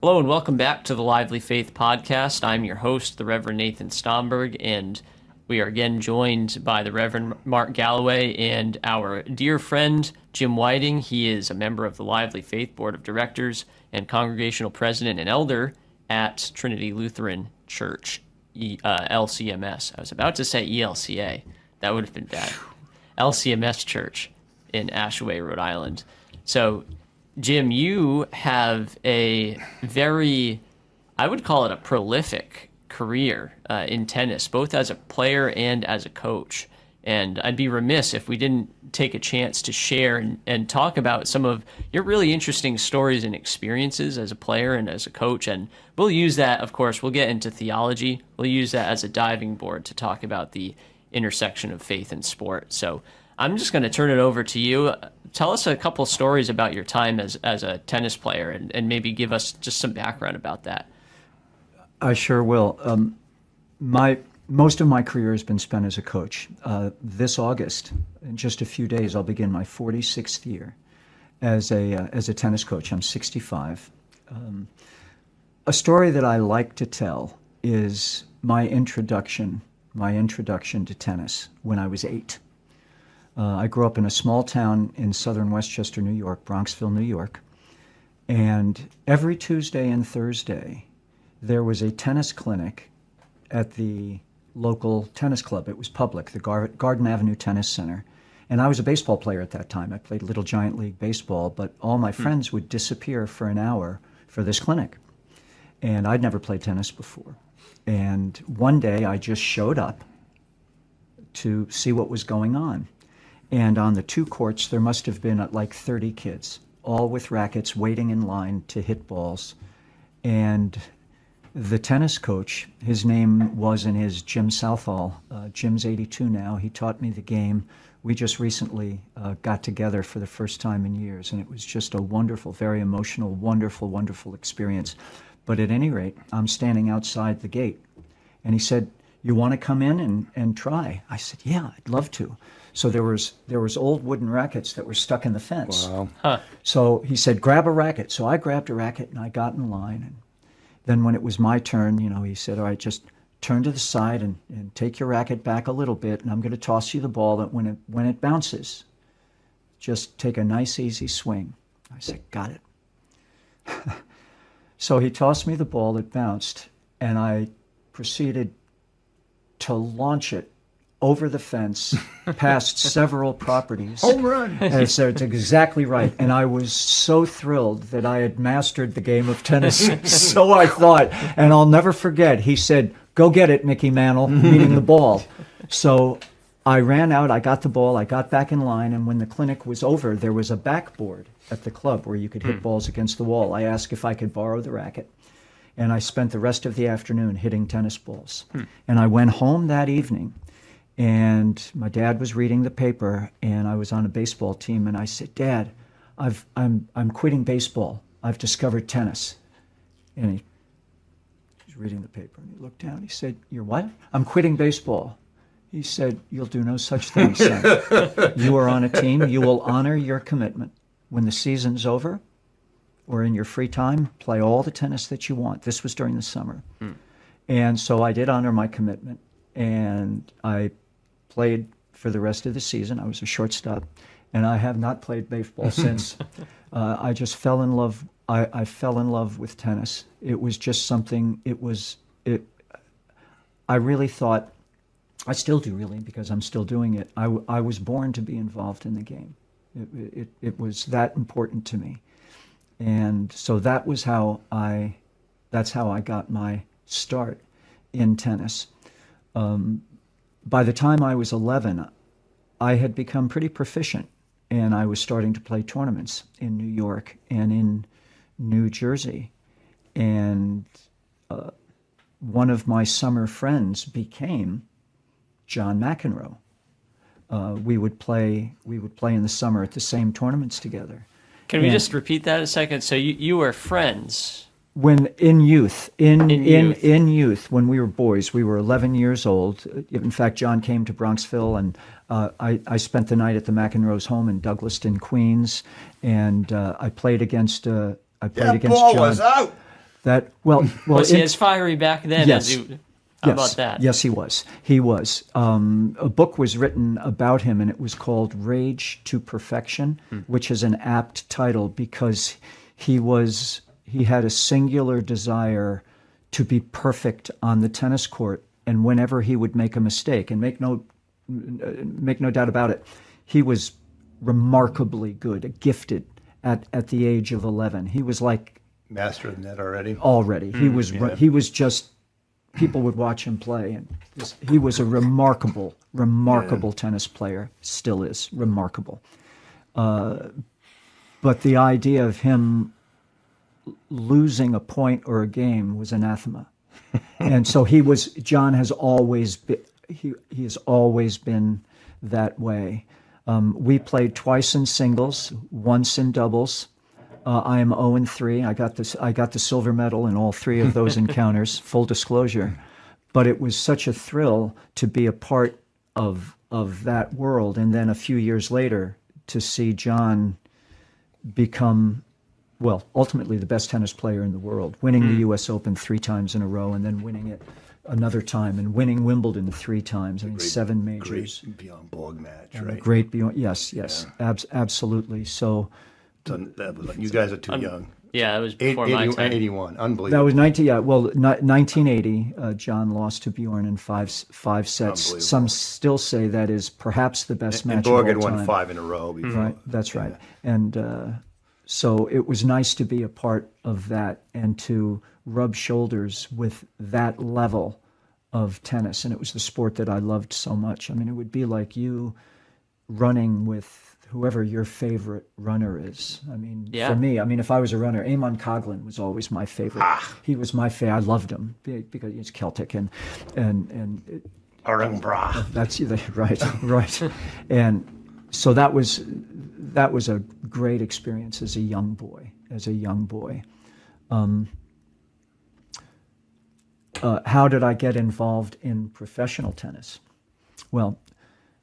Hello and welcome back to the Lively Faith Podcast. I'm your host, the Reverend Nathan Stomberg, and we are again joined by the Reverend Mark Galloway and our dear friend, Jim Whiting. He is a member of the Lively Faith Board of Directors and Congregational President and Elder at Trinity Lutheran Church, LCMS. I was about to say ELCA. That would have been bad. LCMS Church in Ashaway, Rhode Island. So, Jim, you have a very, I would call it a prolific career in tennis, both as a player and as a coach. And I'd be remiss if we didn't take a chance to share and talk about some of your really interesting stories and experiences as a player and as a coach. And we'll use that, of course, we'll get into theology. We'll use that as a diving board to talk about the intersection of faith and sport. So I'm just going to turn it over to you. Tell us a couple stories about your time as a tennis player and maybe give us just some background about that. I sure will. Most of my career has been spent as a coach. This August, in just a few days, I'll begin my 46th year as a tennis coach. I'm 65. A story that I like to tell is my introduction to tennis when I was 8. I grew up in a small town in southern Westchester, New York, Bronxville, New York. And every Tuesday and Thursday, there was a tennis clinic at the local tennis club. It was public, the Garden Avenue Tennis Center. And I was a baseball player at that time. I played Little Giant League baseball, but all my friends would disappear for an hour for this clinic. And I'd never played tennis before. And one day I just showed up to see what was going on. And on the two courts, there must have been like 30 kids, all with rackets, waiting in line to hit balls. And the tennis coach, his name was and is Jim Southall. Jim's 82 now. He taught me the game. We just recently got together for the first time in years, and it was just a wonderful, very emotional, wonderful, wonderful experience. But at any rate, I'm standing outside the gate, and he said, "You want to come in and try?" I said, "Yeah, I'd love to." So there was old wooden rackets that were stuck in the fence. Wow. Huh. So he said, "Grab a racket." So I grabbed a racket and I got in line. And then when it was my turn, he said, "All right, just turn to the side and take your racket back a little bit, and I'm going to toss you the ball. That when it bounces, just take a nice easy swing." I said, "Got it." So he tossed me the ball. It bounced, and I proceeded to launch it over the fence, past several properties. Home run! And so it's exactly right. And I was so thrilled that I had mastered the game of tennis. So I thought, and I'll never forget, he said, "Go get it, Mickey Mantle," meaning the ball. So I ran out, I got the ball, I got back in line, and when the clinic was over, there was a backboard at the club where you could hit balls against the wall. I asked if I could borrow the racket. And I spent the rest of the afternoon hitting tennis balls. And I went home that evening, and my dad was reading the paper, and I was on a baseball team, and I said, "Dad, I'm quitting baseball. I've discovered tennis." And he was reading the paper, and he looked down. He said, "You're what?" "I'm quitting baseball." He said, "You'll do no such thing, son. You are on a team. You will honor your commitment. When the season's over, or in your free time, play all the tennis that you want." This was during the summer. And so I did honor my commitment, and I played for the rest of the season. I was a shortstop, and I have not played baseball since. I just fell in love. I fell in love with tennis. It was just something, I really thought, I still do really, because I'm still doing it. I was born to be involved in the game. It was that important to me. And so that's how I got my start in tennis. By the time I was 11, I had become pretty proficient, and I was starting to play tournaments in New York and in New Jersey. And one of my summer friends became John McEnroe. We would play in the summer at the same tournaments together. Can we just repeat that a second? So you were friends When in youth, in youth, when we were boys, we were 11 years old. In fact, John came to Bronxville, and I spent the night at the McEnroe's home in Douglaston, Queens, and I played against That ball John. was out. Was he as fiery back then? Yes. How about that? Yes, he was. He was. A book was written about him, and it was called Rage to Perfection, which is an apt title because he had a singular desire to be perfect on the tennis court, and whenever he would make a mistake, and make no doubt about it, he was remarkably good, gifted at the age of 11. He was like master of the net already. He was just. People would watch him play, and he was a remarkable tennis player. Still is remarkable. But the idea of him losing a point or a game was anathema, and so John has always been. He has always been that way. We played twice in singles, once in doubles. I am 0-3. I got the silver medal in all three of those encounters. Full disclosure, but it was such a thrill to be a part of that world, and then a few years later to see John become, well, ultimately the best tennis player in the world, winning the U.S. Open 3 times in a row, and then winning it another time, and winning Wimbledon 3 times. I mean, 7 majors. Great Bjorn Borg match, and right? Great Bjorn. Yes, absolutely. So. That was, you guys are too young. Yeah, it was before my time. 81, unbelievable. That was 1980. John lost to Bjorn in five sets. Some still say that is perhaps the best match and Borg of all had time. won 5 in a row before. Right, that's right. And so it was nice to be a part of that and to rub shoulders with that level of tennis. And it was the sport that I loved so much. I mean, it would be like you running with whoever your favorite runner is. I mean, for me, if I was a runner, Eamon Coghlan was always my favorite. He was my favorite. I loved him because he's Celtic and that's right. And so that was a great experience as a young boy. How did I get involved in professional tennis? Well,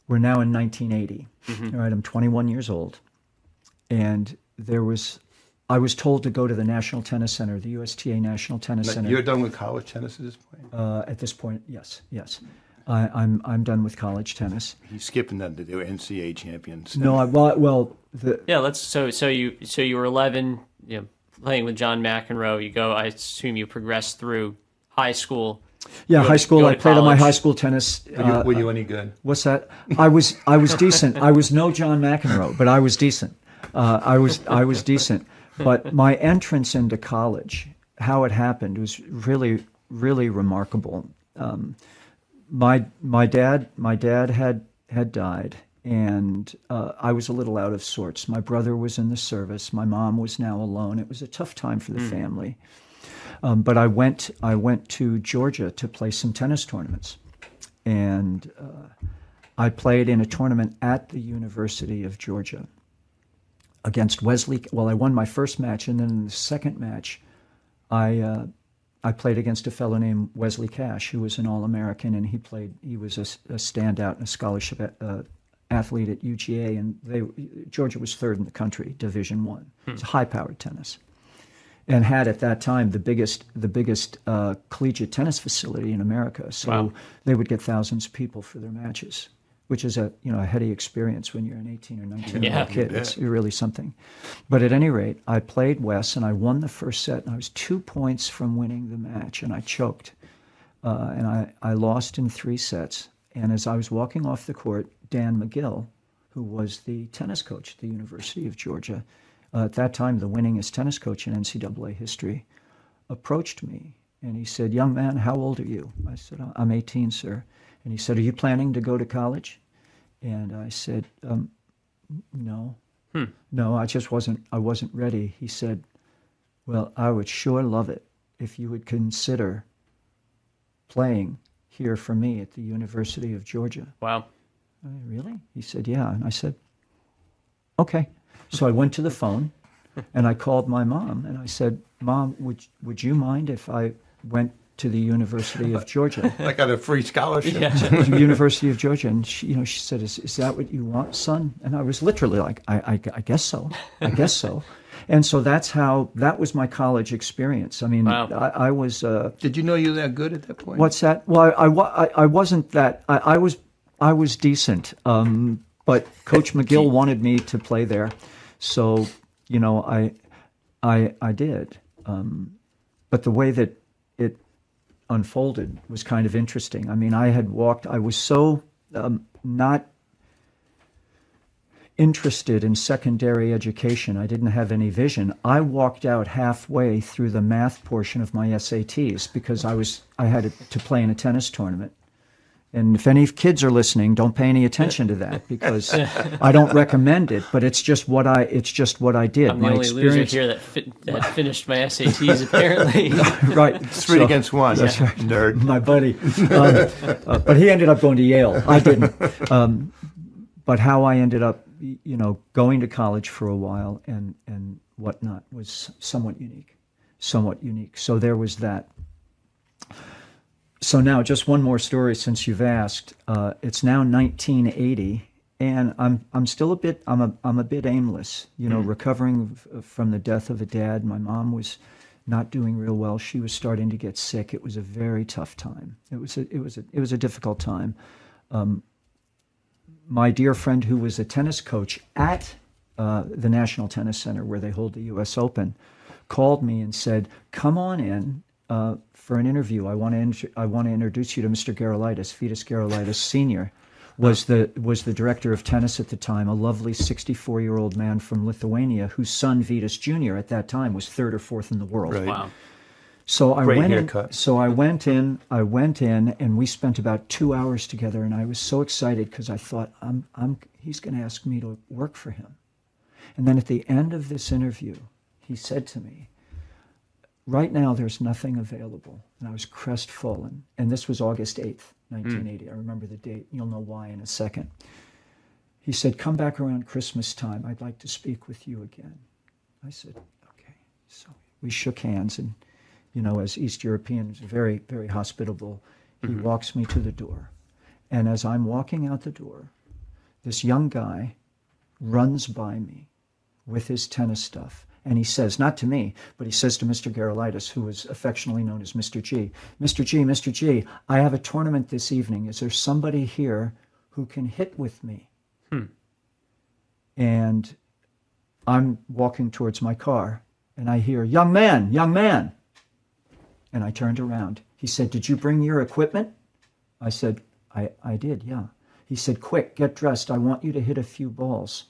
we're now in 1980. All right, I'm 21 years old, and I was told to go to the National Tennis Center, the USTA National Tennis Center. You're done with college tennis at this point? At this point, yes. I'm done with college tennis. He's skipping that. They were NCAA champions. No, So you were 11, playing with John McEnroe. You go. I assume you progressed through high school. Yeah, high school. I played on my high school tennis. Were you any good? What's that? I was decent. I was no John McEnroe, but I was decent. I was decent. But my entrance into college, how it happened, was really, really remarkable. My dad had died, and I was a little out of sorts. My brother was in the service. My mom was now alone. It was a tough time for the family. But I went to Georgia to play some tennis tournaments, and I played in a tournament at the University of Georgia against Wesley. Well, I won my first match, and then in the second match, I played against a fellow named Wesley Cash, who was an All-American, and he was a standout and a scholarship athlete at UGA, and Georgia was third in the country, Division I. It's high-powered tennis. And had at that time the biggest collegiate tennis facility in America. So they would get thousands of people for their matches, which is a heady experience when you're an 18 or 19-year-old kid. It's really something. But at any rate, I played Wes, and I won the first set, and I was 2 points from winning the match, and I choked. And I lost in 3 sets. And as I was walking off the court, Dan McGill, who was the tennis coach at the University of Georgia, at that time the winningest tennis coach in NCAA history, approached me, and he said, "Young man, how old are you?" I said, "I'm 18, sir." And he said, "Are you planning to go to college?" And I said, "No. No, I wasn't ready." He said, "Well, I would sure love it if you would consider playing here for me at the University of Georgia." Wow. Really? He said, "Yeah." And I said, "Okay." So I went to the phone, and I called my mom, and I said, "Mom, would you mind if I went to the University of Georgia?" I got a free scholarship. The University of Georgia. And she said, is that what you want, son? And I was literally like, I guess so. I guess so. And so that was my college experience. I mean, Wow. I was. Did you know you were that good at that point? What's that? Well, I wasn't that. I was decent. But Coach McGill wanted me to play there, so I did. But the way that it unfolded was kind of interesting. I mean, I was so not interested in secondary education. I didn't have any vision. I walked out halfway through the math portion of my SATs because I had to play in a tennis tournament. And if any kids are listening, don't pay any attention to that because I don't recommend it. But it's just what I did. I'm the only loser here that finished my SATs apparently. Right, It's 3 against 1. That's right. Nerd. My buddy, but he ended up going to Yale. I didn't. But how I ended up, going to college for a while and whatnot was somewhat unique. So there was that. So now, just one more story since you've asked. It's now 1980, and I'm still a bit aimless. Recovering from the death of a dad. My mom was not doing real well. She was starting to get sick. It was a very tough time. It was a difficult time. My dear friend, who was a tennis coach at the National Tennis Center where they hold the U.S. Open, called me and said, "Come on in for an interview. I want to introduce you to Mr. Gerulaitis. Vitas Gerulaitis Sr. was the director of tennis at the time, a lovely 64-year-old man from Lithuania whose son Vitas Jr. at that time was 3rd or 4th in the world." Right. Wow. So I Great went haircut. in. So I went in, and we spent about 2 hours together. And I was so excited because I thought, he's going to ask me to work for him. And then at the end of this interview, he said to me, "Right now, there's nothing available." And I was crestfallen. And this was August 8th, 1980. I remember the date. You'll know why in a second. He said, "Come back around Christmas time. I'd like to speak with you again." I said, "Okay." So we shook hands, and as East Europeans, very, very hospitable. He walks me to the door. And as I'm walking out the door, this young guy runs by me with his tennis stuff. And he says, not to me, but he says to Mr. Gerulaitis, who was affectionately known as Mr. G, Mr. G, I have a tournament this evening. Is there somebody here who can hit with me?" And I'm walking towards my car, and I hear, young man. And I turned around. He said, "Did you bring your equipment?" I said, I did, yeah. He said, "Quick, get dressed. I want you to hit a few balls."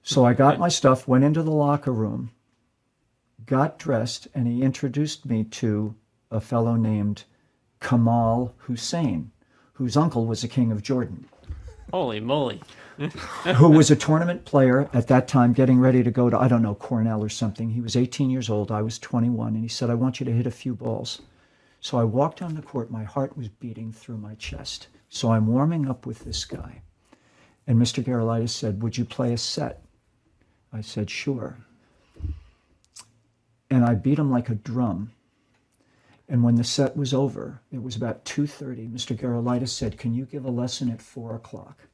So I got my stuff, went into the locker room, got dressed, and he introduced me to a fellow named Kamal Hussein, whose uncle was the king of Jordan. Holy moly. Who was a tournament player at that time, getting ready to go to, I don't know, Cornell or something. He was 18 years old. I was 21. And he said, "I want you to hit a few balls." So I walked on the court. My heart was beating through my chest. So I'm warming up with this guy. And Mr. Gerulaitis said, "Would you play a set?" I said, "Sure." And I beat him like a drum. And when the set was over, it was about 2:30, Mr. Gerulaitis said, "Can you give a lesson at 4 o'clock?"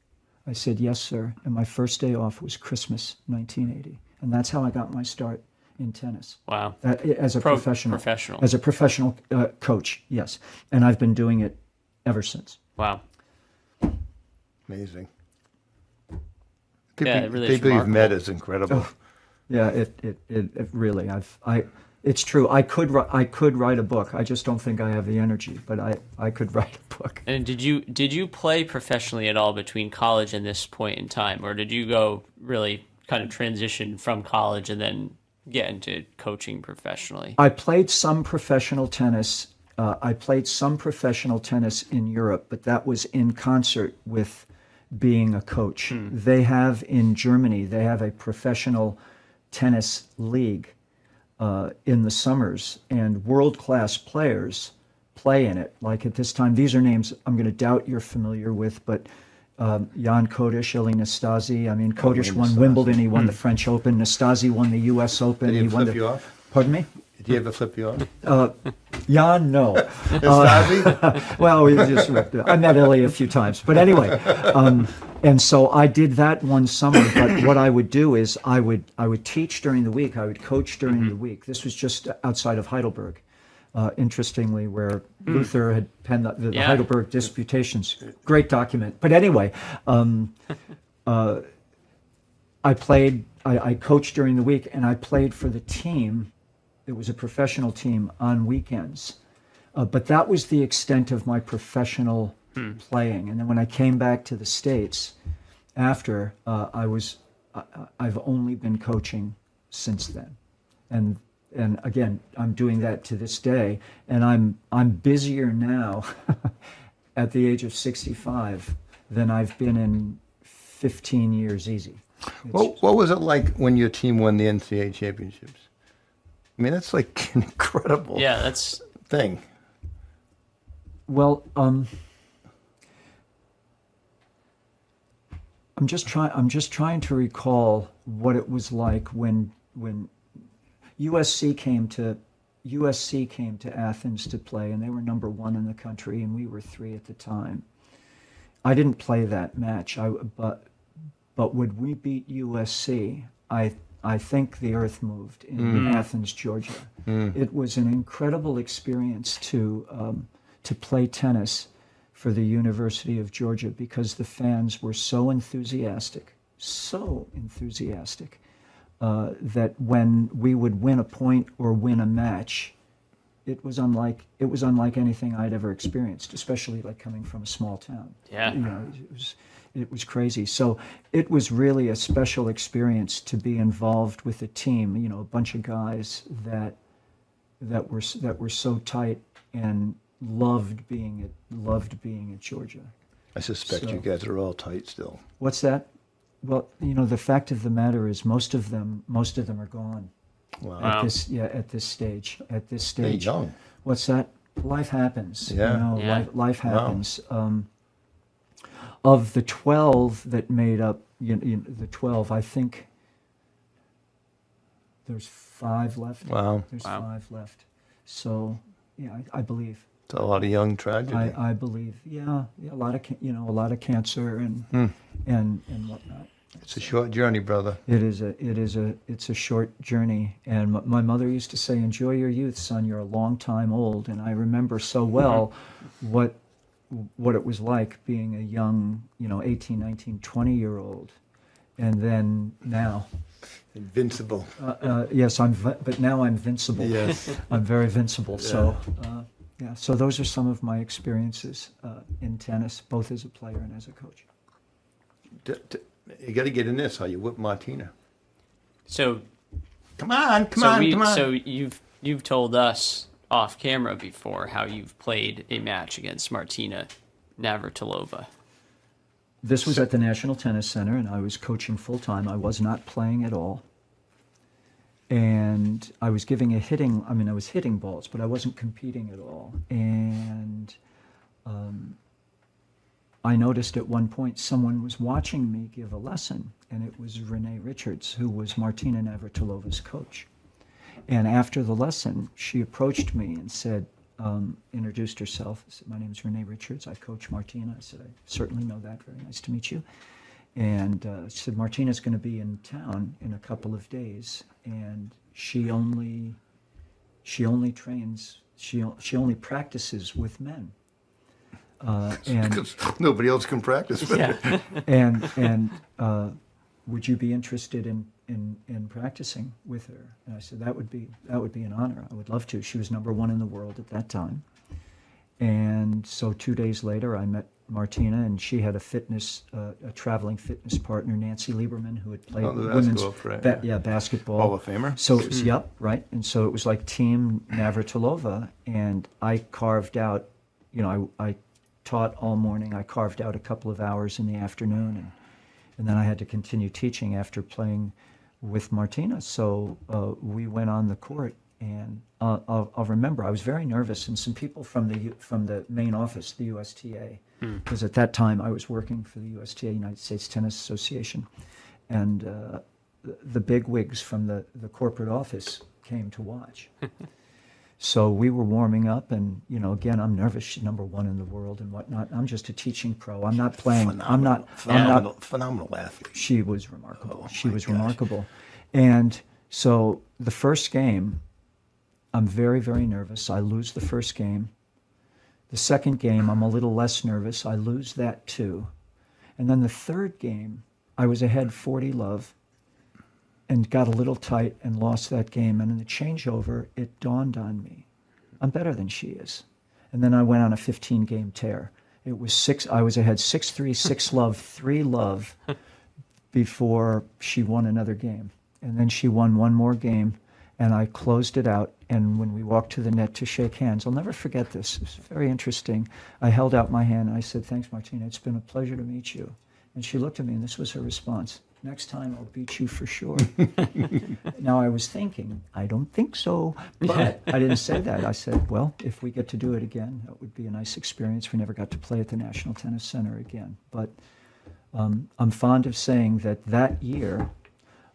I said, "Yes, sir." And my first day off was Christmas, 1980. And that's how I got my start in tennis. Wow. As a professional. Professional. As a professional coach, yes. And I've been doing it ever since. Wow. Amazing. Yeah, it really is People you've remarkable. met is incredible. Yeah, it really, it's true. I could write a book. I just don't think I have the energy, but I could write a book. And did you play professionally at all between college and this point in time, or did you go really kind of transition from college and then get into coaching professionally? I played some professional tennis. In Europe, but that was in concert with being a coach. They have in Germany, they have a professional tennis league in the summers, and world-class players play in it. Like at this time, these are names I'm going to doubt you're familiar with, but Jan Kodesh, Eli Nastase. I mean, Kodesh won Nastase. Wimbledon, he won the French Open. Nastase won the U.S. Open. Did he won flip you off? Pardon me? Did he ever flip you off? Jan, no. Nastase? Well, I met Ellie a few times, but anyway, And so I did that one summer, but what I would do is I would teach during the week, I would coach during the week. This was just outside of Heidelberg, interestingly, where Luther had penned the Heidelberg Disputations. Great document. But anyway, I coached during the week, and I played for the team. It was a professional team on weekends. But that was the extent of my professional playing. And then when I came back to the States after, I've only been coaching since then. And again, I'm doing that to this day. And I'm busier now at the age of 65 than I've been in 15 years easy. What was it like when your team won the NCAA championships? I mean, that's like an incredible thing. Well, I'm just trying to recall what it was like when USC came to Athens to play, and they were number 1 in the country, and we were 3 at the time. I didn't play that match, but when we beat USC, I think the earth moved in Athens, Georgia. It was an incredible experience to play tennis for the University of Georgia because the fans were so enthusiastic, that when we would win a point or win a match, it was unlike anything I'd ever experienced, especially like coming from a small town. Yeah. You know, it was crazy. So it was really a special experience to be involved with a team, you know, a bunch of guys that were so tight and loved being at Georgia. I suspect you guys are all tight still. What's that? Well, you know, the fact of the matter is most of them are gone. Wow. At this stage. They're young. What's that? Life happens. Yeah. You know, Yeah. life happens. Of the 12 that made up the 12, I think there's 5 left. Wow. There's 5 left. So, yeah, I believe. It's a lot of young tragedy. I believe. Yeah, a lot of cancer and whatnot. It's a short journey, brother. It's a short journey. And my mother used to say, "Enjoy your youth, son. You're a long time old." And I remember so well what it was like being a young, 18, 19, 20-year-old. And then now. Invincible. Yes, but now I'm vincible. Yes. I'm very vincible. Yeah. So, so those are some of my experiences in tennis, both as a player and as a coach. You got to get in this, how you whip Martina. So, come on. So you've told us off camera before how you've played a match against Martina Navratilova. This was at the National Tennis Center, and I was coaching full time. I was not playing at all. And I was I was hitting balls, but I wasn't competing at all. And I noticed at one point someone was watching me give a lesson, and it was Renee Richards, who was Martina Navratilova's coach. And after the lesson, she approached me and said, introduced herself. Said, "My name is Renee Richards. I coach Martina." I said, "I certainly know that. Very nice to meet you." And she said, "Martina's going to be in town in a couple of days, and she only practices with men." And Because nobody else can practice with Yeah. it. and would you be interested in practicing with her? And I said, that would be an honor. I would love to. She was number 1 in the world at that time. And so 2 days later, I met Martina, and she had a traveling fitness partner, Nancy Lieberman, who had played the women's basketball player. basketball. Hall of Famer. So it was, right. And so it was like Team Navratilova, and I carved out, I taught all morning. I carved out a couple of hours in the afternoon, and then I had to continue teaching after playing with Martina. So we went on the court, and I'll remember I was very nervous, and some people from the main office, the USTA, because at that time I was working for the USTA, United States Tennis Association, and the bigwigs from the corporate office came to watch. So we were warming up, and again, I'm nervous. She's number one in the world and whatnot. I'm just a teaching pro. I'm not playing. Phenomenal athlete. She was remarkable. She was gosh. remarkable. And so the first game, I'm very, very nervous. I lose the first game. The second game, I'm a little less nervous. I lose that too. And then the third game, I was ahead 40-love and got a little tight and lost that game. And in the changeover, it dawned on me, I'm better than she is. And then I went on a 15-game tear. It was I was ahead 6-3, 6-love, 3-love before she won another game. And then she won one more game, and I closed it out. And when we walked to the net to shake hands, I'll never forget this. It was very interesting. I held out my hand, and I said, thanks, Martina. It's been a pleasure to meet you. And she looked at me, and this was her response. Next time, I'll beat you for sure. Now, I was thinking, I don't think so. But I didn't say that. I said, well, if we get to do it again, that would be a nice experience. We never got to play at the National Tennis Center again. But I'm fond of saying that year,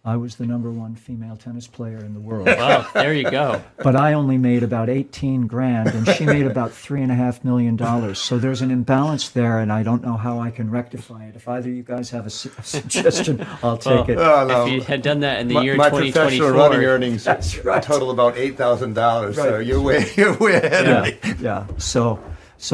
I was the number one female tennis player in the world. Wow, there you go. But I only made about $18,000, and she made about $3.5 million. So there's an imbalance there, and I don't know how I can rectify it. If either of you guys have a suggestion, I'll take it. No. If you had done that in the year my 2024, professional running earnings That's right. total about $8,000. So Right. you're way ahead of me. Yeah. So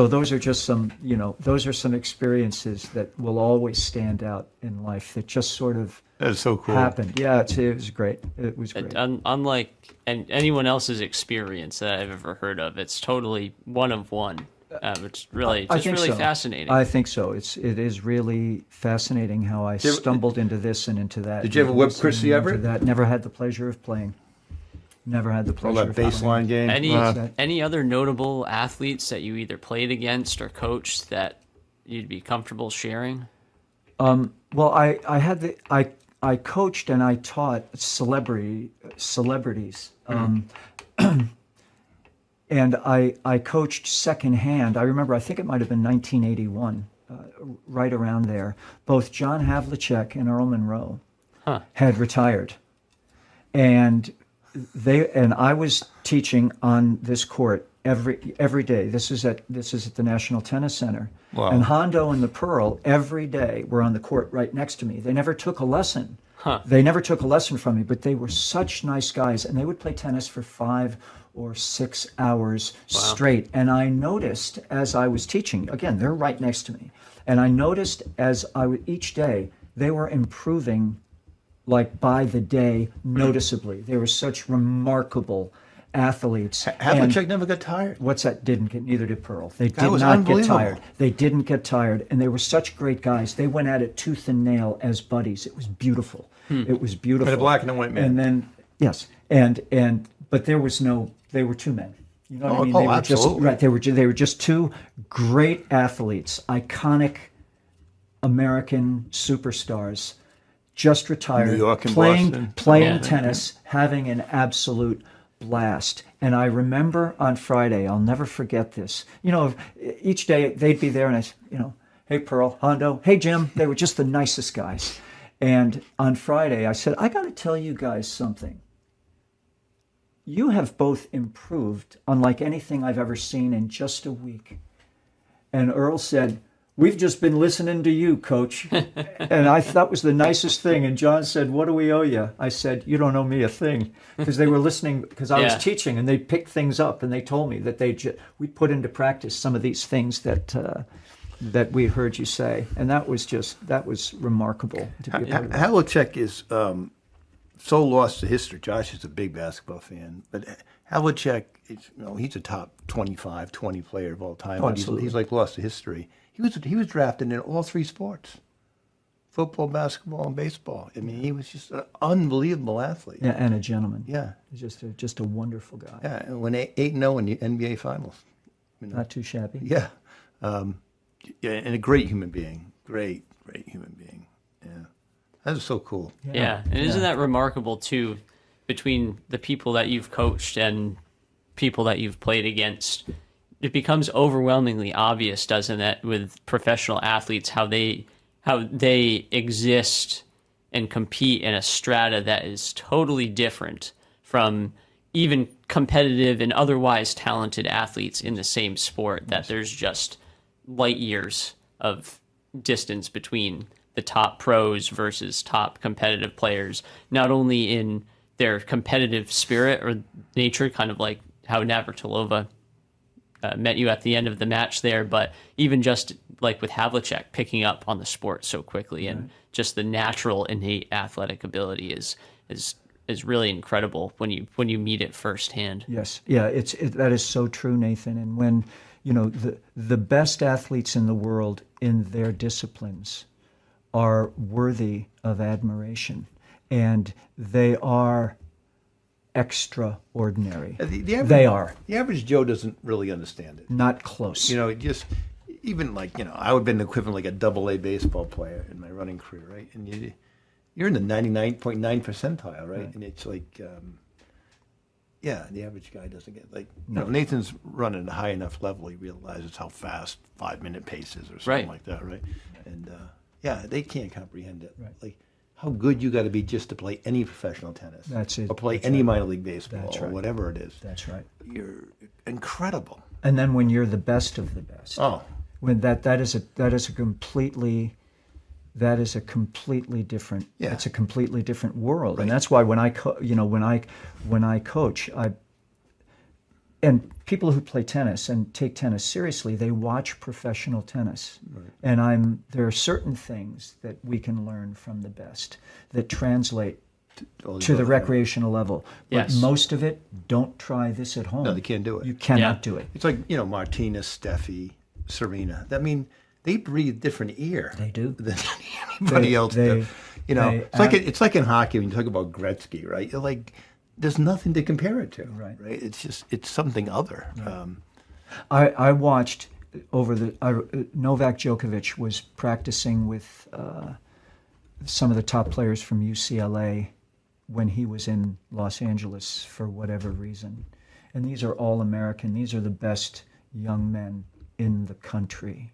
those are just some, those are some experiences that will always stand out in life that just sort of That's so cool. happened. Yeah, it was great. It was great. unlike anyone else's experience that I've ever heard of, it's totally one of one. It's really I think so. fascinating. I think so. It is really fascinating how I stumbled into this and into that. Did you ever whip Chrissy Everett? That never had the pleasure of playing. Never had the All pleasure. that baseline game. Any other notable athletes that you either played against or coached that you'd be comfortable sharing? Well, I coached and I taught celebrities, and I coached secondhand. I remember, I think it might have been 1981, right around there. Both John Havlicek and Earl Monroe had retired, and I was teaching on this court every day. This is at the National Tennis Center. Wow. And Hondo and the Pearl every day were on the court right next to me. They never took a lesson. They never took a lesson from me, but they were such nice guys, and they would play tennis for 5 or 6 hours straight. And I noticed as I was teaching, again, they're right next to me, and I noticed each day they were improving, like by the day, noticeably. They were such remarkable athletes. Havlicek never got tired. What's that? Neither did Pearl. They did was not get unbelievable. tired. They didn't get tired, and they were such great guys. They went at it tooth and nail as buddies. It was beautiful. It was beautiful. But a black and a white man. And then but there was no. They were two men. You know what I mean? Oh, They were absolutely. just right. They were just two great athletes, iconic American superstars, just retired, New York and playing Boston. tennis, having an absolute blast. And I remember on Friday, I'll never forget this. Each day they'd be there, and I said, hey Pearl, Hondo, hey Jim. They were just the nicest guys. And on Friday, I said, I got to tell you guys something. You have both improved unlike anything I've ever seen in just a week. And Earl said, we've just been listening to you, Coach. And that was the nicest thing. And John said, what do we owe you? I said, you don't owe me a thing. Because they were listening, because I was teaching, and they picked things up, and they told me that we put into practice some of these things that we heard you say. And that was remarkable to be a part of that. Havlicek is so lost to history. Josh is a big basketball fan, but Havlicek, he's a top 25, 20 player of all time. Oh, But absolutely. he's like lost to history. He was drafted in all 3 sports: football, basketball, and baseball. I mean, he was just an unbelievable athlete. Yeah, and a gentleman. Yeah. Just a wonderful guy. Yeah, and when 8-0 in the NBA Finals. Not too shabby. Yeah. And a great human being. Great human being. Yeah. That is so cool. Yeah, and isn't that remarkable too, between the people that you've coached and people that you've played against? It becomes overwhelmingly obvious, doesn't it, with professional athletes how they exist and compete in a strata that is totally different from even competitive and otherwise talented athletes in the same sport, that there's just light years of distance between the top pros versus top competitive players, not only in their competitive spirit or nature, kind of like how Navratilova met you at the end of the match there, but even just like with Havlicek picking up on the sport so quickly, and just the natural innate athletic ability is really incredible when you meet it firsthand. Yes, yeah, that is so true, Nathan. And when the best athletes in the world in their disciplines are worthy of admiration, and they are extraordinary. They are. The average Joe doesn't really understand it. Not close. Just even like, I would have been equivalent like a double-A baseball player in my running career, right? And you're in the 99.9 percentile, right? And it's like, the average guy doesn't get, Nathan's running at a high enough level, he realizes how fast 5-minute pace is or something like that, right? And, they can't comprehend it. Right. Like, how good you got to be just to play any professional tennis. That's it. Or play That's any right. minor league baseball That's or right. whatever it is. That's right. You're incredible. And then when you're the best of the best, when that is a completely different. Yeah. It's a completely different world, Right. and that's why when I coach, and people who play tennis and take tennis seriously, they watch professional tennis. Right. And there are certain things that we can learn from the best that translate to the recreational level. But Yes. most of it, don't try this at home. No, they can't do it. You cannot do it. It's like, Martina, Steffi, Serena. I mean, they breathe different air. They do. Than anybody else does. they It's like in hockey when you talk about Gretzky, right? You're like, there's nothing to compare it to, Right. right? It's something other. Right. I watched Novak Djokovic was practicing with some of the top players from UCLA when he was in Los Angeles for whatever reason. And these are all American. These are the best young men in the country.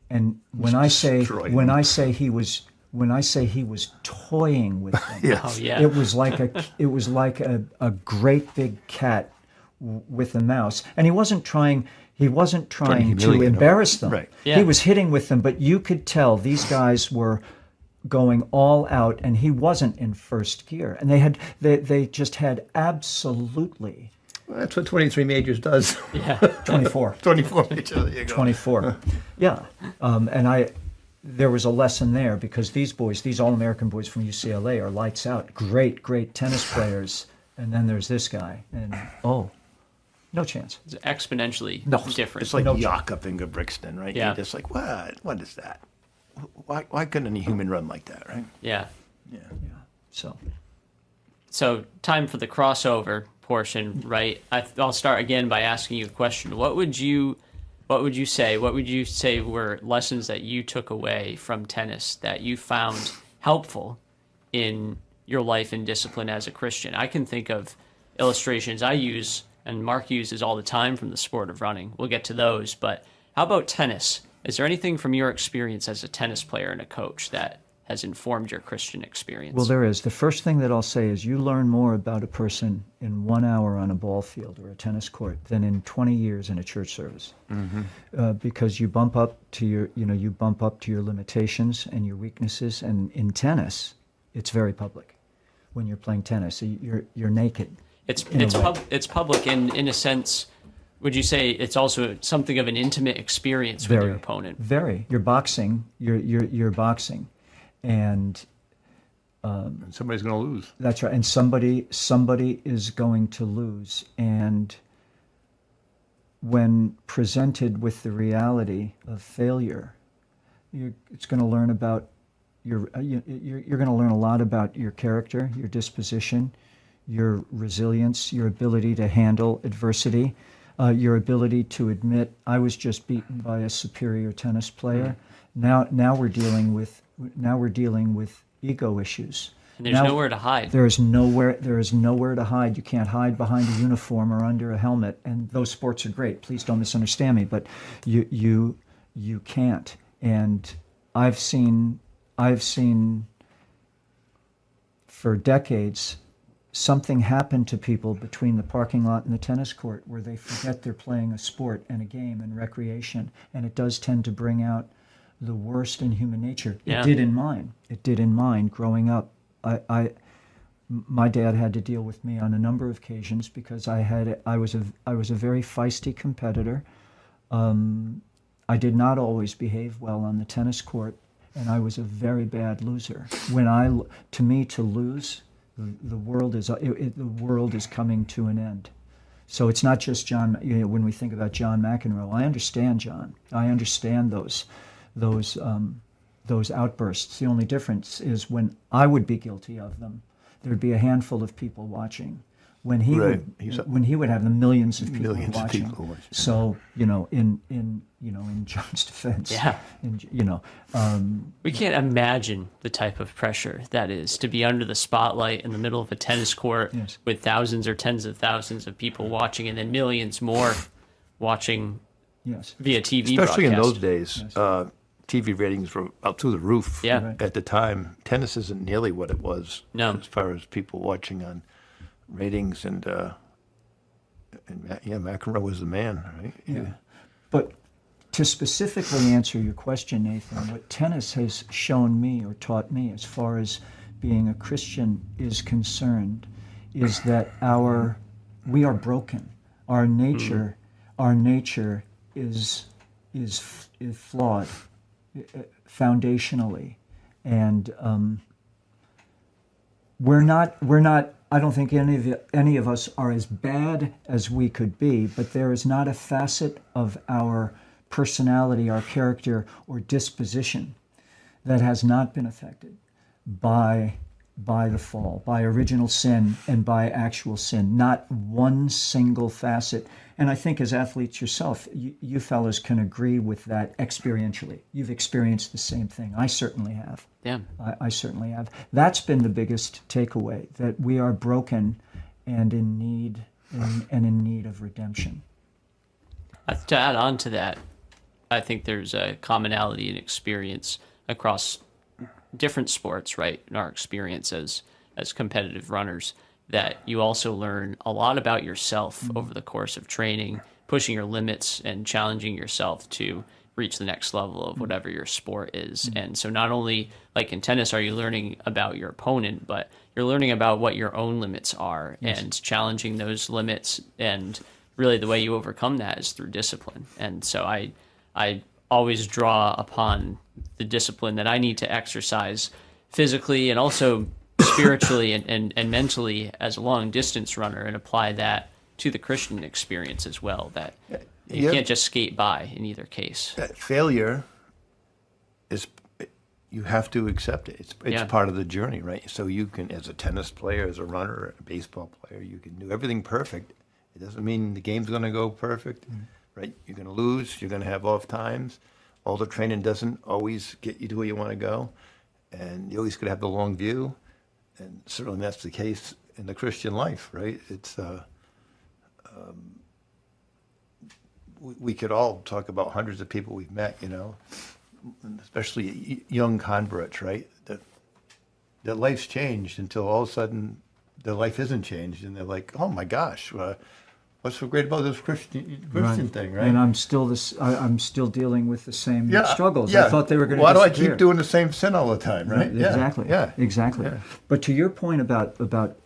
And when I say he was toying with them, Yes. Oh, yeah. it was like a great big cat with a mouse, and he wasn't trying to humiliate them. embarrass them. Right. Yeah. He was hitting with them, but you could tell these guys were going all out, and he wasn't in first gear, and they just had absolutely Well, that's what 23 majors does. Yeah. 24. 24 majors, there you go. 24. Yeah. And there was a lesson there, because these All-American boys from UCLA are lights out. Great, great tennis players. And then there's this guy. And, no chance. It's exponentially different. It's like Jakob Ingebrigtsen, right? Yeah. You're just like, what is that? Why couldn't any human run like that, right? Yeah. Yeah. Yeah. So time for the crossover portion, right? I'll start again by asking you a question. What would you say were lessons that you took away from tennis that you found helpful in your life and discipline as a Christian? I can think of illustrations I use and Mark uses all the time from the sport of running. We'll get to those, but how about tennis? Is there anything from your experience as a tennis player and a coach that has informed your Christian experience? Well, there is. The first thing that I'll say is you learn more about a person in 1 hour on a ball field or a tennis court than in 20 years in a church service, because you bump up to your limitations and your weaknesses. And in tennis, it's very public. When you're playing tennis, you're naked. It's public in a sense. Would you say it's also something of an intimate experience with your opponent? Very. You're boxing. You're boxing. And somebody's going to lose. That's right. And somebody is going to lose. And when presented with the reality of failure, it's going to learn about you're going to learn a lot about your character, your disposition, your resilience, your ability to handle adversity, your ability to admit I was just beaten by a superior tennis player. Now we're dealing with ego issues. And there's nowhere to hide. There is nowhere to hide. You can't hide behind a uniform or under a helmet. And those sports are great. Please don't misunderstand me, but you can't. And I've seen for decades something happened to people between the parking lot and the tennis court where they forget they're playing a sport and a game and recreation, and it does tend to bring out the worst in human nature. Yeah. It did in mine. It did in mine growing up. My dad had to deal with me on a number of occasions because I was a very feisty competitor. I did not always behave well on the tennis court, and I was a very bad loser. To me, to lose, the world is coming to an end. So it's not just John. When we think about John McEnroe, I understand John. I understand those outbursts. The only difference is when I would be guilty of them, there'd be a handful of people watching. When he would have the millions of people watching. So in John's defense, we can't imagine the type of pressure that is to be under the spotlight in the middle of a tennis court with thousands or tens of thousands of people watching, and then millions more watching via TV. Especially in those broadcast. days, TV ratings were up through the roof. Yeah. Right. At the time, tennis isn't nearly what it was as far as people watching on ratings, and McEnroe was the man, right? Yeah. But to specifically answer your question, Nathan, what tennis has shown me or taught me as far as being a Christian is concerned is that we are broken. Our nature is flawed foundationally, and we're not. I don't think any of us are as bad as we could be, but there is not a facet of our personality, our character, or disposition that has not been affected by the fall, by original sin and by actual sin. Not one single facet. And I think as athletes yourself, you fellas can agree with that experientially. You've experienced the same thing. I certainly have. Yeah. I certainly have. That's been the biggest takeaway, that we are broken and in need of redemption. To add on to that, I think there's a commonality in experience across different sports, right? In our experience as competitive runners, that you also learn a lot about yourself over the course of training, pushing your limits and challenging yourself to reach the next level of whatever your sport is. And so not only like in tennis are you learning about your opponent, but you're learning about what your own limits are and challenging those limits. And really the way you overcome that is through discipline. And so I always draw upon the discipline that I need to exercise physically and also spiritually and mentally as a long distance runner, and apply that to the Christian experience as well, that you can't just skate by in either case. Failure is, you have to accept it. It's part of the journey, right? So you can, as a tennis player, as a runner, a baseball player, you can do everything perfect. It doesn't mean the game's going to go perfect, right? You're going to lose. You're going to have off times. All the training doesn't always get you to where you want to go, and you always got to have the long view. And certainly that's the case in the Christian life, right? It's we could all talk about hundreds of people we've met, especially young converts, right? That life's changed until all of a sudden their life isn't changed, and they're like, "Oh my gosh, what's so great about this Christian thing?" Right? And I'm still dealing with the same struggles. Yeah. I thought they were going to. Why do I disappear. keep doing the same sin all the time? Right? Exactly. Yeah. Exactly. Yeah. But to your point about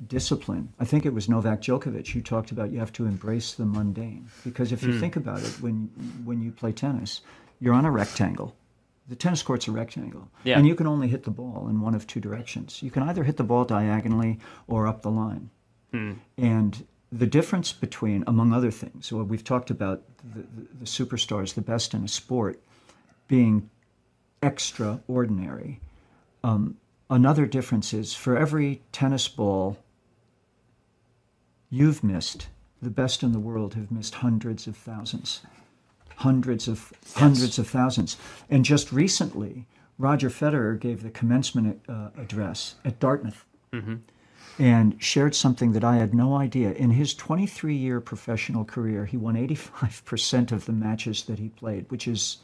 discipline, I think it was Novak Djokovic who talked about you have to embrace the mundane, because if you think about it, when you play tennis, you're on a rectangle. The tennis court's a rectangle, and you can only hit the ball in one of two directions. You can either hit the ball diagonally or up the line, and the difference between, among other things, so we've talked about the superstars, the best in a sport, being extraordinary. Another difference is for every tennis ball you've missed, the best in the world have missed hundreds of thousands. Hundreds of thousands. And just recently, Roger Federer gave the commencement address at Dartmouth. And shared something that I had no idea. In his 23-year professional career, he won 85% of the matches that he played, which is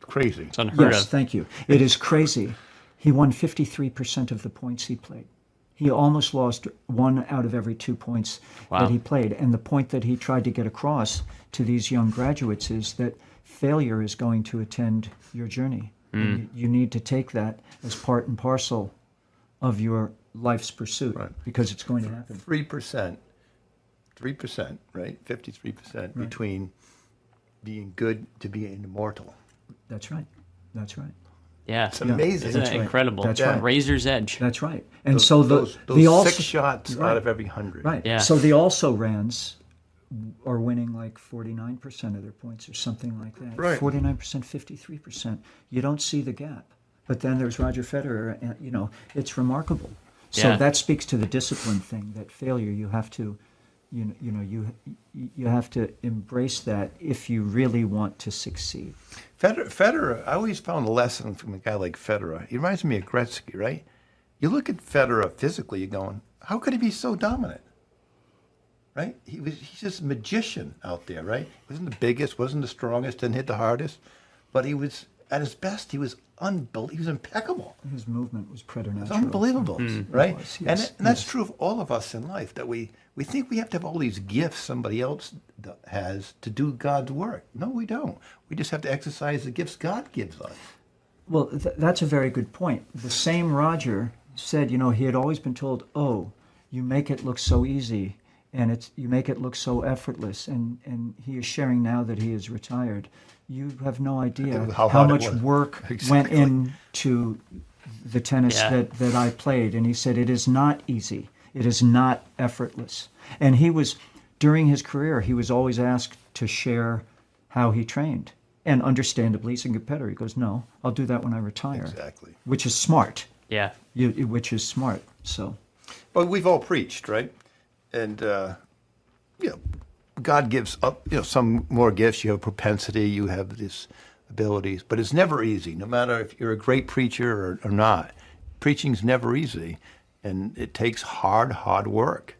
crazy. It's unheard of. Yes, thank you. It is crazy. He won 53% of the points he played. He almost lost 1 out of every 2 points Wow. that he played. And the point that he tried to get across to these young graduates is that failure is going to attend your journey. And you need to take that as part and parcel of your life's pursuit, because it's going to happen. 3%, right? 53% between being good to being immortal. That's right. That's right. Yeah. It's amazing. Isn't That's it right. incredible? That's right. Razor's edge. That's right. And so those the also 6 shots out of every 100. right. Yeah. So the also-rans are winning like 49% of their points or something like that. Right. 49%, 53%. You don't see the gap. But then there's Roger Federer, and it's remarkable. So Yeah. that speaks to the discipline thing, that failure you have to you have to embrace that if you really want to succeed. Federer, I always found a lesson from a guy like Federer. He reminds me of Gretzky, right? You look at Federer physically, you're going, how could he be so dominant? Right? He's just a magician out there, right? He wasn't the biggest, wasn't the strongest, didn't hit the hardest, but he was at his best. He was he was impeccable. His movement was preternatural. It's unbelievable, right? It was, and yes, that's yes. true of all of us in life, that we think we have to have all these gifts somebody else has to do God's work. No, we don't. We just have to exercise the gifts God gives us. Well, that's a very good point. The same Roger said, he had always been told, "Oh, you make it look so easy, and you make it look so effortless." And he is sharing now that he is retired. You have no idea How how hard it much was. work went Exactly. into the tennis that I played. And he said, it is not easy. It is not effortless. And during his career, he was always asked to share how he trained. And understandably, he's a competitor. He goes, no, I'll do that when I retire. Exactly. Which is smart. Yeah. Which is smart. So, But we've all preached, right? And, God gives up, some more gifts. You have propensity, you have these abilities, but it's never easy, no matter if you're a great preacher or not. Preaching's never easy, and it takes hard work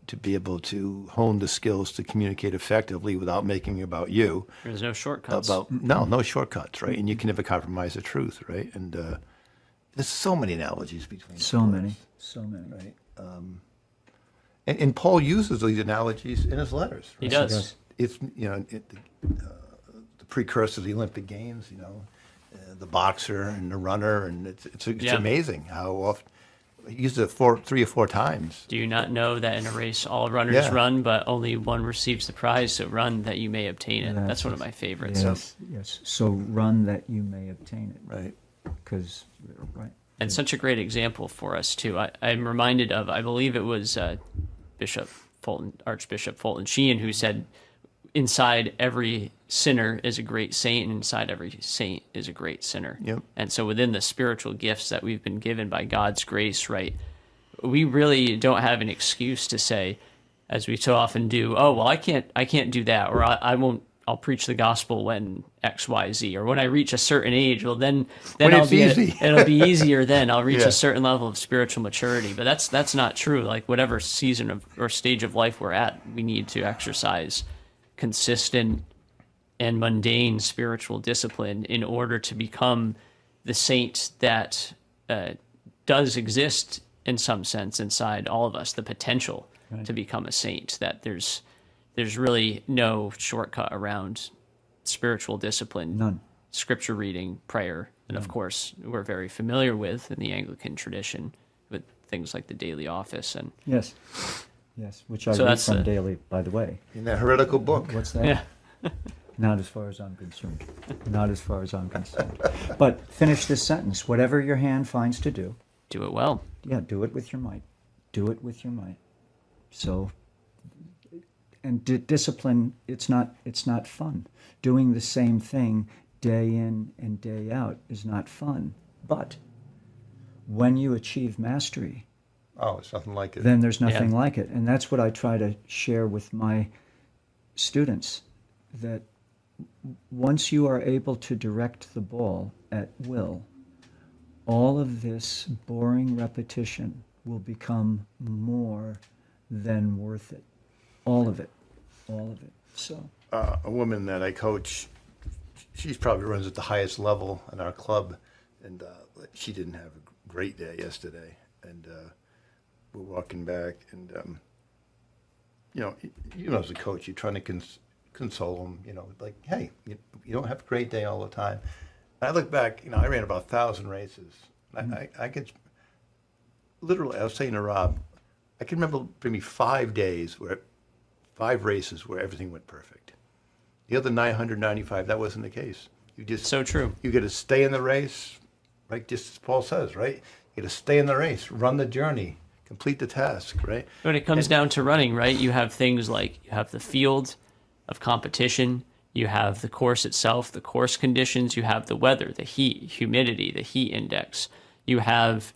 to be able to hone the skills to communicate effectively without making it about you. There's no shortcuts. No shortcuts, right? And you can never compromise the truth, right? And there's so many analogies between so sports, many. right? And Paul uses these analogies in his letters. He Right? does. It's the precursor to the Olympic Games. The boxer and the runner, and it's amazing how often he uses it 3 or 4 times. Do you not know that in a race all runners run, but only one receives the prize? So run that you may obtain it. That's one of my favorites. Yes. So run that you may obtain it. Right. Because, right. And such a great example for us too. I'm reminded of, I believe it was Archbishop Fulton Sheen, who said, inside every sinner is a great saint, and inside every saint is a great sinner. Yep. And so within the spiritual gifts that we've been given by God's grace, right, we really don't have an excuse to say, as we so often do, oh, well, I can't do that, or I'll preach the gospel when X, Y, Z, or when I reach a certain age. Well, then When it's easy. it'll be easier. Then I'll reach Yeah. a certain level of spiritual maturity. But that's not true. Like whatever season of or stage of life we're at, we need to exercise consistent and mundane spiritual discipline in order to become the saint that does exist in some sense inside all of us. The potential to become a saint. That there's really no shortcut around spiritual discipline. None. Scripture reading, prayer, and of course we're very familiar with in the Anglican tradition with things like the daily office and Yes, which I So read that's from the- daily, by the way. In that heretical book. What's that? yeah. Not as far as I'm concerned. Not as far as I'm concerned. But finish this sentence. Whatever your hand finds to do, Do it well. do it with your might. Do it with your might. So, and discipline, it's not fun. Doing the same thing day in and day out is not fun. But when you achieve mastery, Oh, it's nothing like it. then there's nothing Yeah. like it. And that's what I try to share with my students, that once you are able to direct the ball at will, all of this boring repetition will become more than worth it. All of it. So, A woman that I coach, she probably runs at the highest level in our club, and she didn't have a great day yesterday. And we're walking back, and as a coach, you're trying to console them. Like, hey, you don't have a great day all the time. I look back, I ran about 1,000 races. I could literally, I was saying to Rob, I can remember maybe 5 races where everything went perfect. The other 995, that wasn't the case. So true. You got to stay in the race, right? Just as Paul says, right? You got to stay in the race, run the journey, complete the task, right? When it comes down to running, right, you have things like you have the field of competition, you have the course itself, the course conditions, you have the weather, the heat, humidity, the heat index. You have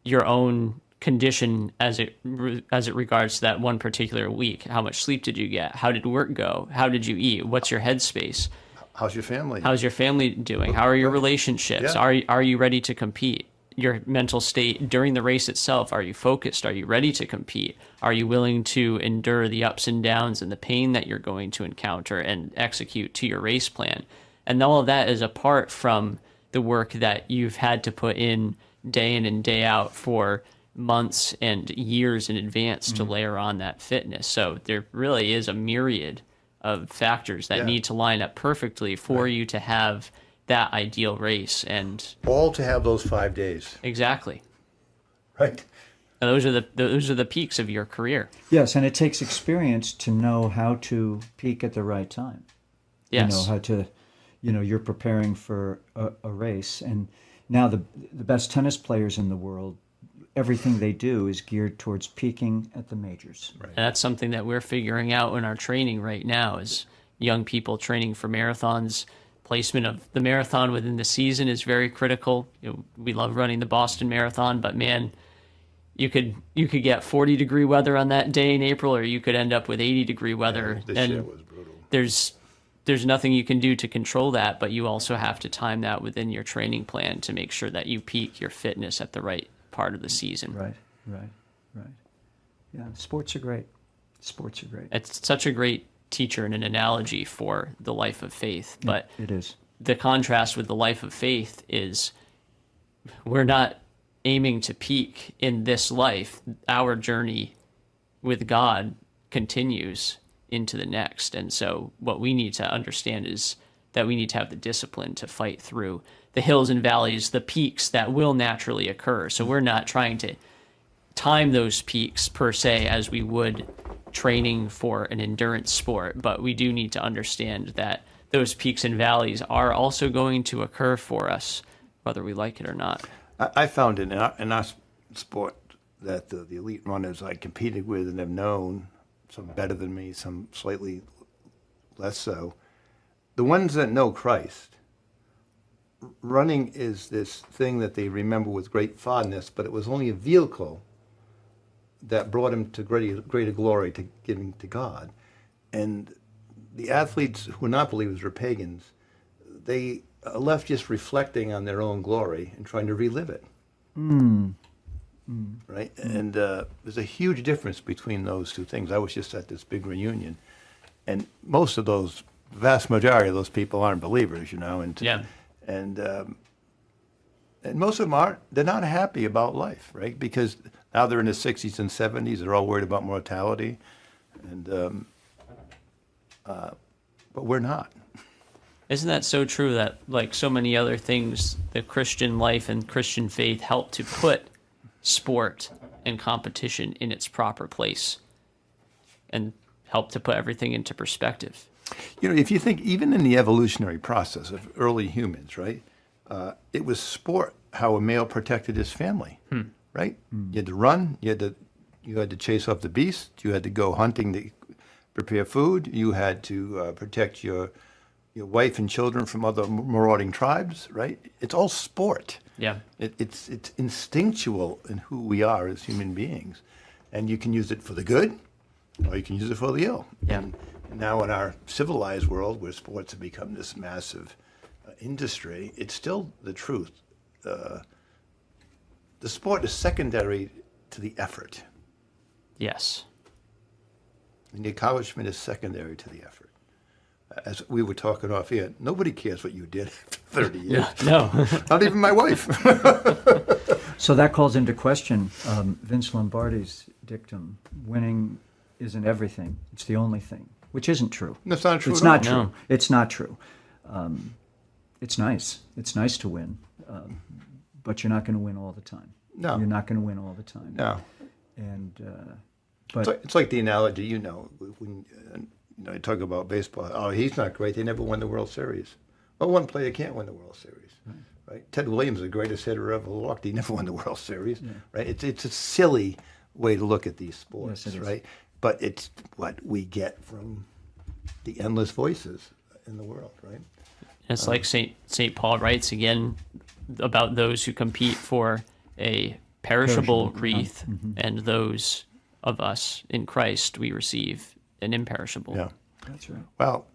your own condition as it regards to that one particular week. How much sleep did you get? How did work go? How did you eat? What's your headspace? How's your family? How's your family doing? How are your relationships? Yeah. Are you ready to compete? Your mental state during the race itself, are you focused? Are you ready to compete? Are you willing to endure the ups and downs and the pain that you're going to encounter and execute to your race plan? And all of that is apart from the work that you've had to put in and day out for months and years in advance to layer on that fitness. So there really is a myriad of factors that need to line up perfectly for you to have that ideal race, and all to have those 5 days. Exactly. Right. And those are the peaks of your career. Yes, and it takes experience to know how to peak at the right time. Yes. How to, you're preparing for a race, and now the best tennis players in the world, everything they do is geared towards peaking at the majors. Right. And that's something that we're figuring out in our training right now is young people training for marathons. Placement of the marathon within the season is very critical. We love running the Boston Marathon, but man, you could get 40-degree weather on that day in April, or you could end up with 80-degree weather. This year was brutal. There's nothing you can do to control that, but you also have to time that within your training plan to make sure that you peak your fitness at the right part of the season. Right. Yeah, sports are great. It's such a great teacher and an analogy for the life of faith, but it is. The contrast with the life of faith is we're not aiming to peak in this life. Our journey with God continues into the next. And so what we need to understand is that we need to have the discipline to fight through the hills and valleys, the peaks that will naturally occur. So we're not trying to time those peaks per se as we would training for an endurance sport, but we do need to understand that those peaks and valleys are also going to occur for us, whether we like it or not. I found in our sport that the elite runners I competed with and have known, some better than me, some slightly less so, the ones that know Christ, running is this thing that they remember with great fondness, but it was only a vehicle that brought him to greater glory, to giving to God. And the athletes who are not believers or pagans, they are left just reflecting on their own glory and trying to relive it. Right? And there's a huge difference between those two things. I was just at this big reunion, and most of those, vast majority of those people aren't believers, and most of them they're not happy about life, right? Because now they're in their 60s and 70s, they're all worried about mortality, and but we're not. Isn't that so true that, like so many other things, the Christian life and Christian faith help to put sport and competition in its proper place and help to put everything into perspective? If you think even in the evolutionary process of early humans, right, it was sport how a male protected his family, right? You had to run, you had to chase off the beast, you had to go hunting to prepare food, you had to protect your wife and children from other marauding tribes, right? It's all sport. Yeah. It's instinctual in who we are as human beings. And you can use it for the good, or you can use it for the ill. Yeah. And now in our civilized world, where sports have become this massive industry, it's still the truth. The sport is secondary to the effort. Yes. And the accomplishment is secondary to the effort. As we were talking off here, nobody cares what you did for 30 years. No. Not even my wife. So that calls into question Vince Lombardi's dictum: winning isn't everything; it's the only thing, which isn't true. That's not true. It's at not all. true. No. It's not true. It's nice. It's nice to win, but you're not going to win all the time. No. You're not going to win all the time. No. And It's like the analogy, when you talk about baseball. Oh, he's not great. They never won the World Series. Well, one player can't win the World Series, right? Ted Williams, the greatest hitter ever walked. He never won the World Series, right? It's a silly way to look at these sports, Yes, it is. right? But it's what we get from the endless voices in the world, right? It's like St. Paul writes again about those who compete for a perishable wreath, and those of us in Christ, we receive an imperishable. Yeah. that's right. Well,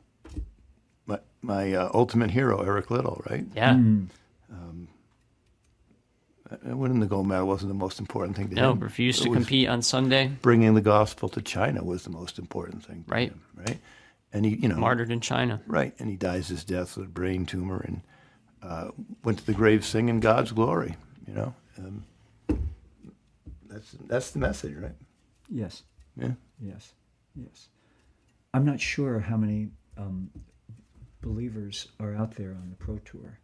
my ultimate hero, Eric Liddell, right? Yeah. Winning the gold medal wasn't the most important thing to No, him. refused It to was compete on Sunday. Bringing the gospel to China was the most important thing to Right. him, right? And he, Martyred in China. right, and he dies his death with a brain tumor and went to the grave singing God's glory, That's the message, right? Yes. Yeah. Yes. Yes. I'm not sure how many believers are out there on the Pro Tour,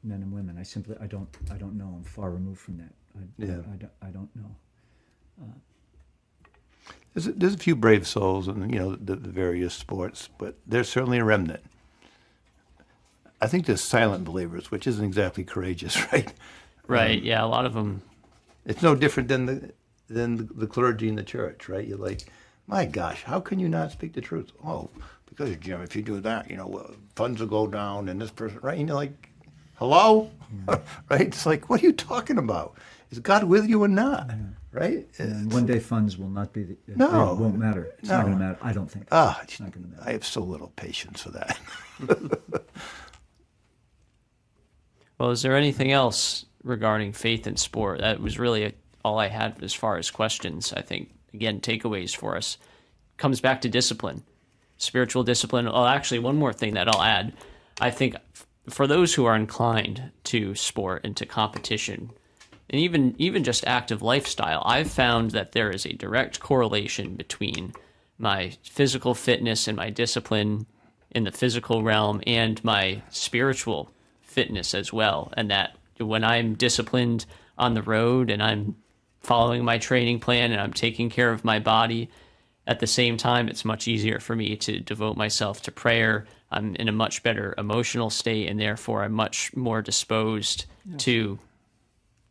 men and women. I don't know. I'm far removed from that. I don't know. There's a few brave souls in the various sports, but there's certainly a remnant. I think there's silent believers, which isn't exactly courageous, right? Right. Yeah. A lot of them. It's no different than the clergy in the church, right? You're like, my gosh, how can you not speak the truth? Oh, because Jim, if you do that, funds will go down, and this person, right? And you're like, hello, right? It's like, what are you talking about? Is God with you or not? Right? And one day funds will not be. No. It won't matter. It's not going to matter. I don't think. It's not going to matter. I have so little patience for that. Well, is there anything else regarding faith and sport? That was really all I had as far as questions. I think, again, takeaways for us. Comes back to discipline, spiritual discipline. Oh, actually, one more thing that I'll add. I think for those who are inclined to sport and to competition, and even just active lifestyle, I've found that there is a direct correlation between my physical fitness and my discipline in the physical realm and my spiritual fitness as well. And that when I'm disciplined on the road and I'm following my training plan and I'm taking care of my body, at the same time, it's much easier for me to devote myself to prayer. I'm in a much better emotional state, and therefore I'm much more disposed to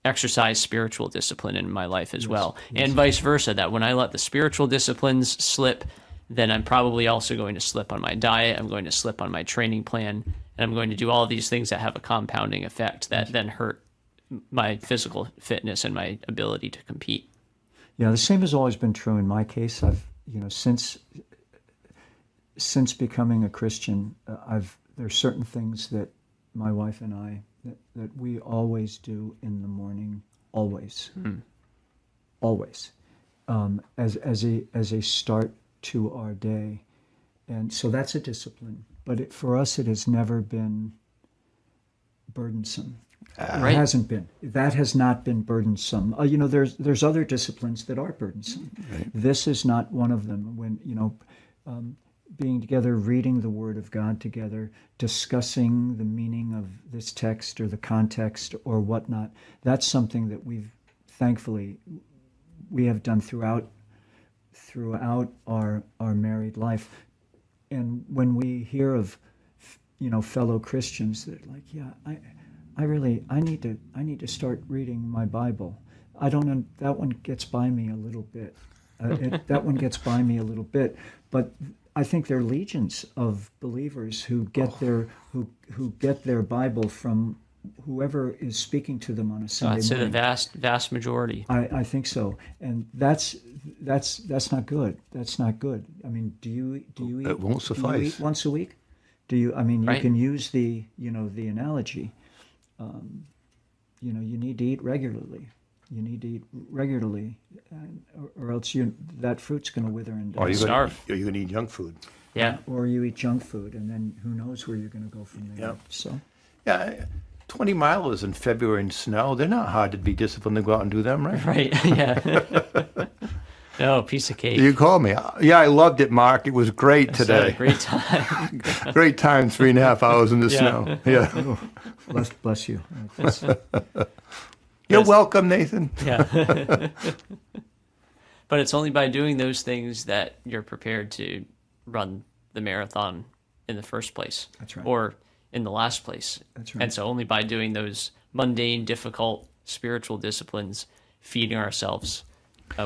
exercise spiritual discipline in my life as well. And vice versa, that when I let the spiritual disciplines slip, then I'm probably also going to slip on my diet, I'm going to slip on my training plan, and I'm going to do all of these things that have a compounding effect that then hurt my physical fitness and my ability to compete. Yeah, the same has always been true in my case. I've, since becoming a Christian, there are certain things that my wife and I that we always do in the morning, always, as a start to our day, and so that's a discipline. But for us, it has never been burdensome. Right. It hasn't been. That has not been burdensome. There's other disciplines that are burdensome. Right. This is not one of them. When being together, reading the Word of God together, discussing the meaning of this text or the context or whatnot, that's something that thankfully we have done throughout our married life. And when we hear of fellow Christians that are like, I need to start reading my Bible. That one gets by me a little bit. That one gets by me a little bit, but I think there are legions of believers who get their Bible from whoever is speaking to them on a Sunday I'd say morning. the vast majority. I think so, and that's not good. That's not good. I mean, do you eat? It won't suffice. Do you eat once a week? Do you? I mean, you Right. can use the analogy. You need to eat regularly. You need to eat regularly, or else that fruit's going to wither and die. Or you're Starve. going to eat junk food. Yeah. Or you eat junk food, and then who knows where you're going to go from there. Yeah. So, Yeah, 20 milers in February in snow, they're not hard to be disciplined to go out and do them, right? Right. Yeah. No, piece of cake. You called me. Yeah, I loved it, Mark. It was great I had a today. great time. Great time, 3.5 hours in the Yeah. snow. Yeah. Bless you. You're welcome, Nathan. Yeah. But it's only by doing those things that you're prepared to run the marathon in the first place. That's right. Or in the last place. That's right. And so only by doing those mundane, difficult spiritual disciplines, feeding ourselves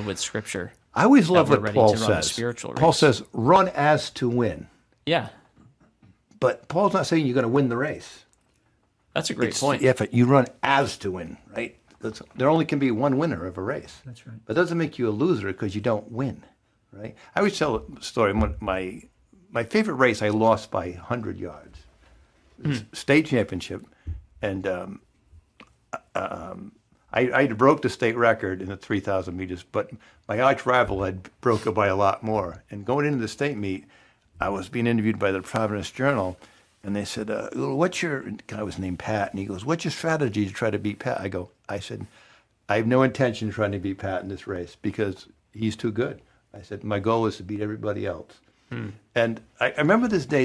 with Scripture. I always love we're what ready Paul to run a says. spiritual Paul race. says, run as to win. Yeah, But Paul's not saying you're going to win the race. that's a great point. Yeah, but you run as to win, right? There only can be one winner of a race. That's right. But it doesn't make you a loser because you don't win, right? I always tell a story. My favorite race, I lost by 100 yards. State championship. And I broke the state record in the 3,000 meters, but my arch rival had broke it by a lot more. And going into the state meet, I was being interviewed by the Providence Journal, and they said, what's your, guy was named Pat, and he goes, what's your strategy to try to beat Pat? I said, I have no intention of trying to beat Pat in this race because he's too good. I said, my goal is to beat everybody else. And I remember this day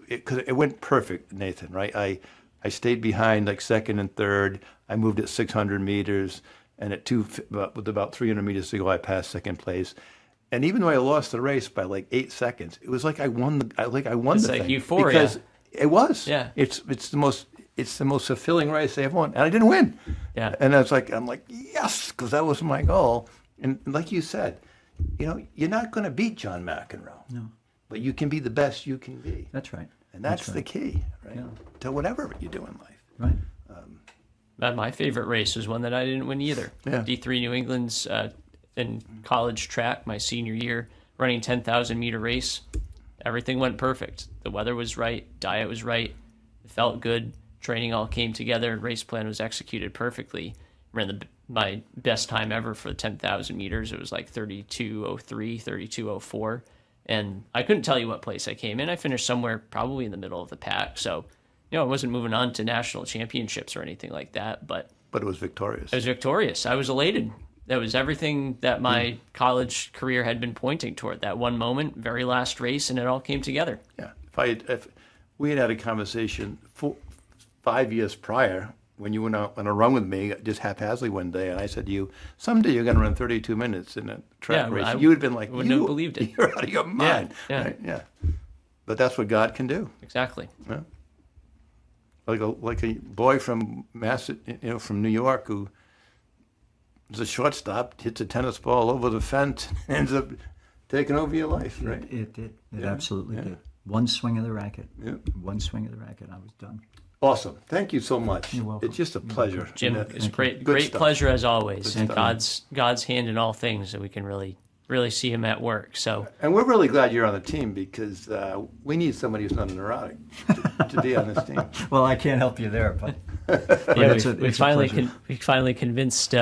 because it went perfect, Nathan, right? I stayed behind like second and third. I moved at 600 meters, and with about 300 meters to go, I passed second place. And even though I lost the race by like 8 seconds, it was like I won the It's thing. like euphoria. Because it was. Yeah. It's the most fulfilling race I ever won, and I didn't win. Yeah. And I'm like yes, because that was my goal. And like you said, you're not going to beat John McEnroe. No. But you can be the best you can be. That's right. And that's the right. key, right? Yeah. To whatever you do in life. Right. My favorite race was one that I didn't win either. Yeah. D3 New England's in college track my senior year, running 10,000 meter race. Everything went perfect. The weather was right, diet was right, it felt good, training all came together, race plan was executed perfectly. Ran my best time ever for the 10,000 meters. It was like 32:03, 32:04. And I couldn't tell you what place I came in. I finished somewhere probably in the middle of the pack. So, I wasn't moving on to national championships or anything like that, but But it was victorious. I was victorious. I was elated. That was everything that my college career had been pointing toward. That one moment, very last race, and it all came together. Yeah. If we had a conversation 5 years prior when you went out on a run with me, just haphazardly one day, and I said to you, someday you're going to run 32 minutes in a track Yeah, race. I You would have been like, wouldn't have believed it. You're out of your mind. Yeah. Right? Yeah. But that's what God can do. Exactly. Yeah. Like a boy from from New York who is a shortstop, hits a tennis ball over the fence, ends up taking over your life, right? It did. It Yeah. absolutely Yeah. did. One swing of the racket. Yeah. One swing of the racket. I was done. Awesome. Thank you so much. You're welcome. It's just a pleasure. Jim, Yeah. it's great Good great stuff. pleasure as always. Good And stuff. God's hand in all things, that we can really see him at work. So And we're really glad you're on the team because we need somebody who's not a neurotic to be on this team. Well, I can't help you there, but yeah, it's a pleasure. we finally convinced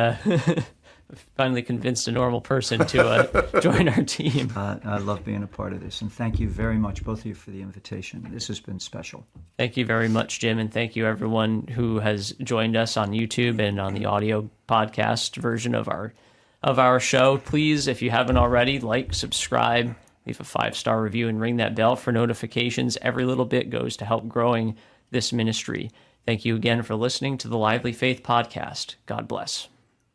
a normal person to join our team. I love being a part of this, and thank you very much, both of you, for the invitation. This has been special. Thank you very much, Jim, and thank you everyone who has joined us on YouTube and on the audio podcast version of our show. Please, if you haven't already, like, subscribe, leave a 5-star review, and ring that bell for notifications. Every little bit goes to help growing this ministry. Thank you again for listening to the Lively Faith Podcast. God bless.